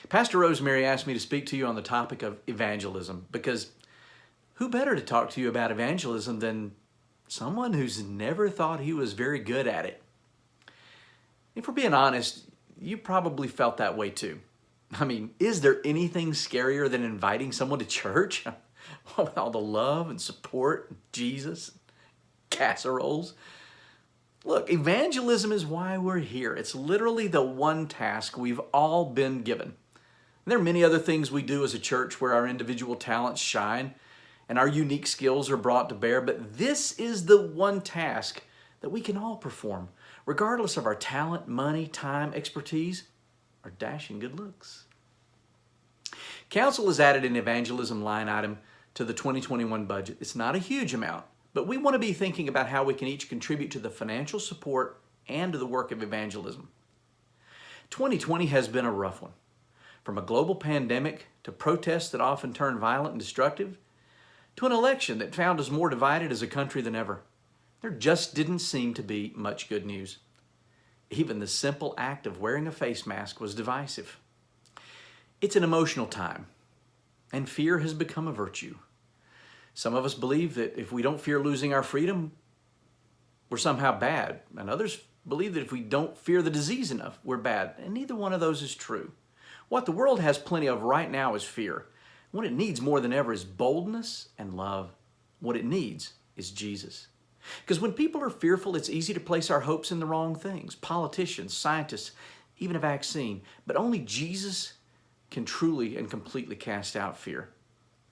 Pastor Rosemary asked me to speak to you on the topic of evangelism because who better to talk to you about evangelism than someone who's never thought he was very good at it? If we're being honest, you probably felt that way too. I mean, is there anything scarier than inviting someone to church? With all the love and support, Jesus, casseroles. Look, evangelism is why we're here. It's literally the one task we've all been given. And there are many other things we do as a church where our individual talents shine and our unique skills are brought to bear, but this is the one task that we can all perform, regardless of our talent, money, time, expertise, or dashing good looks. Council has added an evangelism line item to the 2021 budget. It's not a huge amount, but we want to be thinking about how we can each contribute to the financial support and to the work of evangelism. 2020 has been a rough one. From a global pandemic to protests that often turn violent and destructive, to an election that found us more divided as a country than ever, there just didn't seem to be much good news. Even the simple act of wearing a face mask was divisive. It's an emotional time, and fear has become a virtue. Some of us believe that if we don't fear losing our freedom, we're somehow bad, and others believe that if we don't fear the disease enough, we're bad, and neither one of those is true. What the world has plenty of right now is fear. What it needs more than ever is boldness and love. What it needs is Jesus. Because when people are fearful, it's easy to place our hopes in the wrong things. Politicians, scientists, even a vaccine. But only Jesus can truly and completely cast out fear.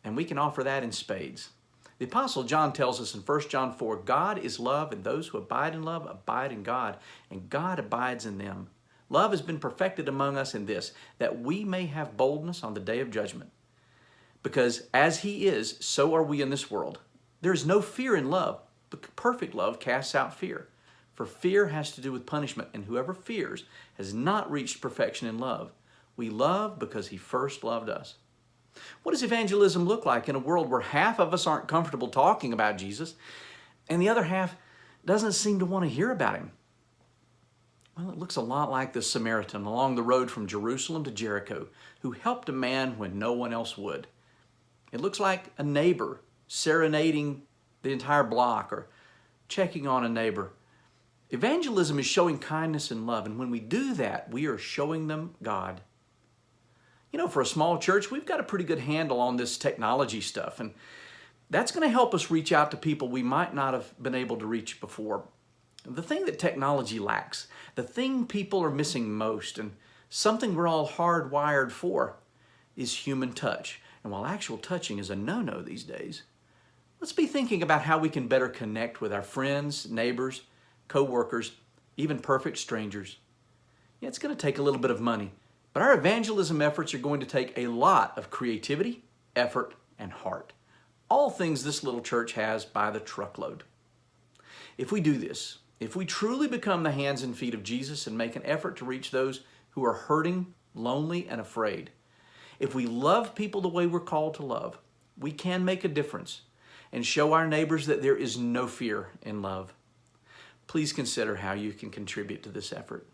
And we can offer that in spades. The Apostle John tells us in 1 John 4, God is love, and those who abide in love abide in God, and God abides in them. Love has been perfected among us in this, that we may have boldness on the day of judgment. Because as He is, so are we in this world. There is no fear in love, but perfect love casts out fear. For fear has to do with punishment, and whoever fears has not reached perfection in love. We love because He first loved us. What does evangelism look like in a world where half of us aren't comfortable talking about Jesus, and the other half doesn't seem to want to hear about Him? Well, it looks a lot like the Samaritan along the road from Jerusalem to Jericho, who helped a man when no one else would. It looks like a neighbor serenading the entire block or checking on a neighbor. Evangelism is showing kindness and love, and when we do that, we are showing them God. You know, for a small church, we've got a pretty good handle on this technology stuff, and that's going to help us reach out to people we might not have been able to reach before. The thing that technology lacks, the thing people are missing most, and something we're all hardwired for, is human touch. And while actual touching is a no-no these days, let's be thinking about how we can better connect with our friends, neighbors, co-workers, even perfect strangers. Yeah, it's going to take a little bit of money, but our evangelism efforts are going to take a lot of creativity, effort, and heart. All things this little church has by the truckload. If we do this, if we truly become the hands and feet of Jesus and make an effort to reach those who are hurting, lonely, and afraid, if we love people the way we're called to love, we can make a difference and show our neighbors that there is no fear in love. Please consider how you can contribute to this effort.